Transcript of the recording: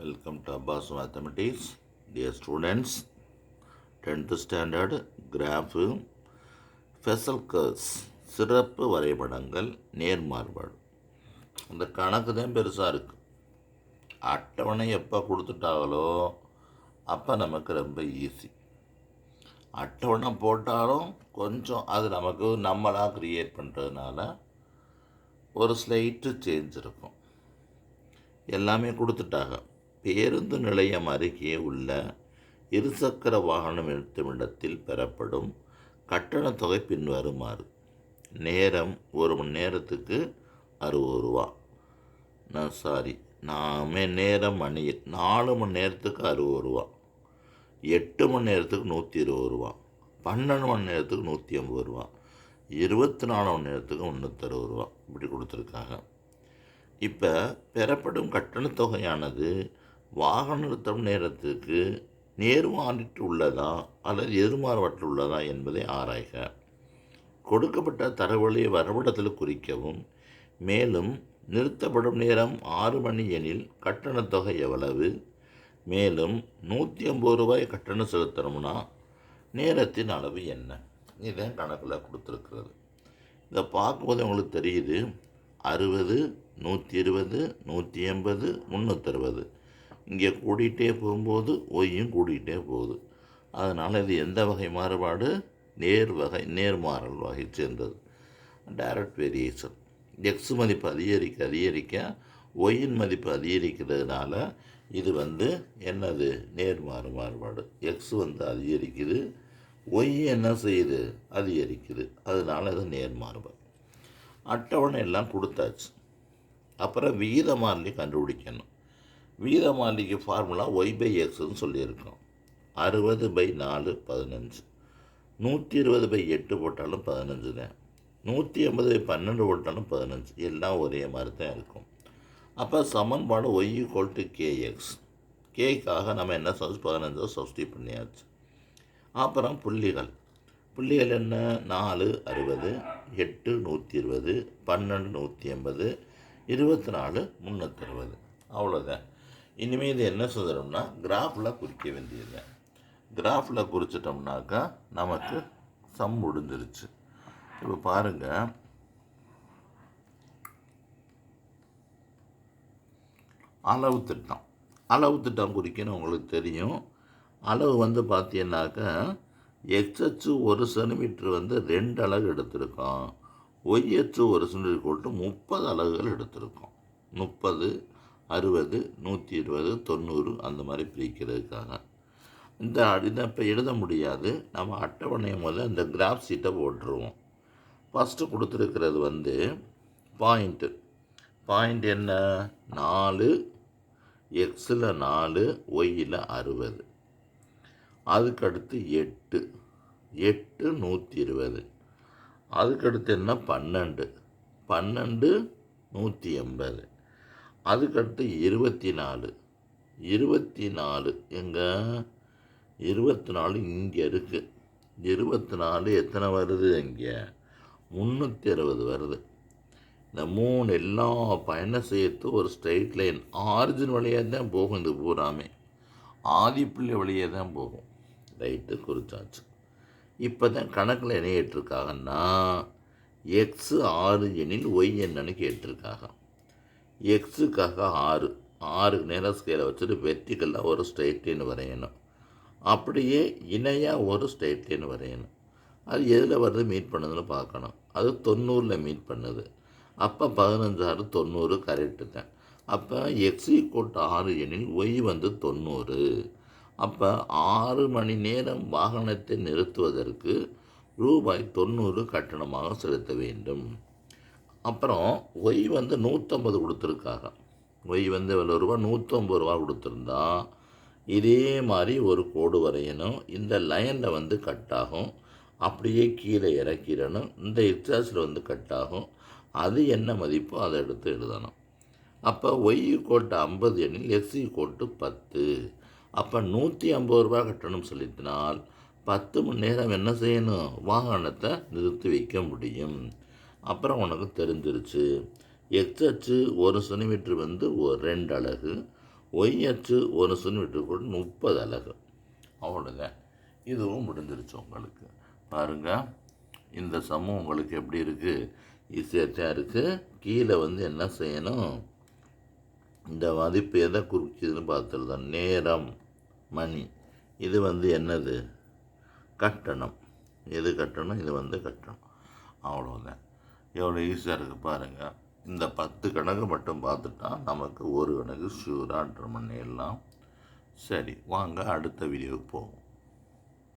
Welcome to Abbas Mathematics. Dear students, 10th standard graph Fessel curves சிறப்பு வரைபடங்கள் நேர்மாறுபாடு. இந்த கணக்கு தான் பெருசாக இருக்குது. அட்டவணை எப்போ கொடுத்துட்டாங்களோ அப்போ நமக்கு ரொம்ப ஈஸி. அட்டவணை போட்டாலும் கொஞ்சம் அது நமக்கு நம்மளாக க்ரியேட் பண்ணுறதுனால ஒரு ஸ்லைட்டு சேஞ்ச் இருக்கும். எல்லாமே கொடுத்துட்டாங்க. பேருந்து நிலையம் அருகே உள்ள இருசக்கர வாகனம் நிறுத்தும் இடத்தில் பெறப்படும் கட்டணத் தொகை பின்வருமாறு. நேரம் 1 மணி நேரத்துக்கு 60 ரூபா. நேரம் மணியில் 4 மணி நேரத்துக்கு 60 ரூபா, 8 மணி நேரத்துக்கு 120 ரூபா, 12 மணி நேரத்துக்கு 150 ரூபா, 24 மணி நேரத்துக்கு 360 ரூபா இப்படி கொடுத்துருக்காங்க. இப்போ பெறப்படும் கட்டணத் தொகையானது வாகன நிறுத்தம் நேரத்துக்கு நேர்மாறிட்டு உள்ளதா அல்லது எதிர்மாறுபாட்டில் உள்ளதா என்பதை ஆராய்க. கொடுக்கப்பட்ட தரவுகளை வரைபடத்தில் குறிக்கவும். மேலும் நிறுத்தப்படும் நேரம் 6 மணி எனில் கட்டணத் தொகை எவ்வளவு? மேலும் 150 ரூபாய் கட்டணம் செலுத்தணும்னா நேரத்தின் அளவு என்ன? இதை கணக்கில் கொடுத்துருக்கிறது. இதை பார்க்கும்போது உங்களுக்கு தெரியுது 60, 120, 180, 360 இங்கே கூட்டிகிட்டே போகும்போது ஒய்யும் கூட்டிகிட்டே போகுது. அதனால் இது எந்த வகை மாறுபாடு? நேர்மாறல் வகை சேர்ந்தது. Direct variation. எக்ஸ் மதிப்பு அதிகரிக்க ஒய்யின் மதிப்பு அதிகரிக்கிறதுனால இது என்னது? நேர்மாறு மாறுபாடு. எக்ஸ் அதிகரிக்குது, ஒய் என்ன செய்யுது? அதிகரிக்குது. அதனால் இது நேர்மாறுபாடு. அட்டவணை எல்லாம் கொடுத்தாச்சு. அப்புறம் விகித மாறிலி கண்டுபிடிக்கணும். விகித மாறிலிக்கு ஃபார்முலா y/xன்னு சொல்லியிருக்கோம். 60/4 15, 120/8 போட்டாலும் 15 தான், 180/12 போட்டாலும் 15, எல்லாம் ஒரே மாதிரி தான் இருக்கும். அப்போ சமன்பாடு y = kx. கேக்காக நம்ம என்ன 15 சப்ஸ்டியூட் பண்ணியாச்சு. அப்புறம் புள்ளிகள் என்ன? 4 60, 8 120, 12 180, 24 360. அவ்வளோதான். இனிமேல் இது என்ன சொல்கிறோம்னா கிராஃபில் குறிக்க வேண்டியது. கிராஃபில் குறிச்சிட்டோம்னாக்கா நமக்கு சம் முடிஞ்சிருச்சு. இப்போ பாருங்கள், அளவு திட்டம் குறிக்கணும். உங்களுக்கு தெரியும். அளவு பார்த்தீங்கன்னாக்கா எக்ஸ்அச்சு 1 சென்டிமீட்டர் 2 அலகு எடுத்திருக்கோம். ஒய்அச்சு 1 சென்டிமீட்டர் 30 அலகுகள் எடுத்திருக்கோம். 30, 60, 120, 90 அந்த மாதிரி பிரிக்கிறதுக்காக. இதை இப்போ எழுத முடியாது. நம்ம அட்டவணையை முதல்ல இந்த கிராஃப் சீட்டை போட்டுருவோம். ஃபஸ்ட்டு கொடுத்துருக்கிறது பாயிண்ட் என்ன? 4, எக்ஸில் 4, ஒய்யில் 60. அதுக்கடுத்து 8 120. அதுக்கடுத்து என்ன? 12 180. அதுக்கடுத்து 24 எங்கே? 24 இங்கே இருக்குது. 24 எத்தனை வருது? இங்கே 360 வருது. இந்த 3 எல்லா பயணம் சேர்த்து ஒரு ஸ்ட்ரைட் லைன் ஆரிஜின் வழியாக தான் போகும். இது பூராமே ஆதிப்புள்ளி வழியே தான் போகும். ரைட்டு, குறிச்சாச்சு. இப்போ தான் கணக்கில் என்ன கேட்டிருக்காங்கன்னா எக்ஸு 6 எனில் ஒய் என்னன்னு கேட்டிருக்காங்க. எக்ஸுக்காக 6 நேரம் ஸ்கேலை வச்சுட்டு வெர்டிக்கலாக ஒரு ஸ்ட்ரைட் லைன் வரையணும். அப்படியே இணையாக ஒரு ஸ்ட்ரைட் லைன் வரையணும். அது எதில் வருது மீட் பண்ணுதுன்னு பார்க்கணும். அது 90ல் மீட் பண்ணுது. அப்போ 15 90 கரெக்டு தான். அப்போ எக்ஸ் = 6 எனில் ஒய் 90. அப்போ 6 மணி நேரம் வாகனத்தை நிறுத்துவதற்கு ரூபாய் 90 கட்டணமாக செலுத்த வேண்டும். அப்புறம் ஒய் 150 கொடுத்துருக்காங்க. ஒய் எவ்வளோ ரூபா? 150 ரூபா கொடுத்துருந்தா இதே மாதிரி ஒரு கோடு வரையணும். இந்த லைனில் கட் ஆகும். அப்படியே கீழே இறக்கிடணும். இந்த எக்ஸாஸில் கட் ஆகும். அது என்ன மதிப்போ அதை எடுத்து எழுதணும். அப்போ ஒய் = 50 எனில் எக்ஸ் = 10. அப்போ 150 ரூபா கட்டணம் செலுத்தினால் 10 மணி நேரம் என்ன செய்யணும்? வாகனத்தை நிறுத்தி வைக்க முடியும். அப்புறம் உனக்கு தெரிஞ்சிருச்சு எக்ஸ் அச்சு 1 சென்டிமீட்டர் 2 அலகு, ஒய் அச்சு ஒரு விட்டு கூட 30 அலகு. அவ்வளோதான். இதுவும் முடிஞ்சிருச்சு உங்களுக்கு. பாருங்கள், இந்த சமம் உங்களுக்கு எப்படி இருக்குது? ஈஸியாக தான் இருக்குது. கீழே என்ன செய்யணும், இந்த மதிப்பு எதை குறிக்குதுன்னு பார்த்துருதான். நேரம், மணி. இது என்னது? கட்டணம். எது கட்டணம்? இது கட்டணம். அவ்வளோதான். எவ்வளோ ஈஸியாக இருக்குது பாருங்கள். இந்த 10 கணக்கு மட்டும் பார்த்துட்டா நமக்கு ஒரு கணக்கு ஷூராக அட்டர் பண்ணிடலாம். சரி, வாங்க அடுத்த வீடியோவுக்கு போவோம்.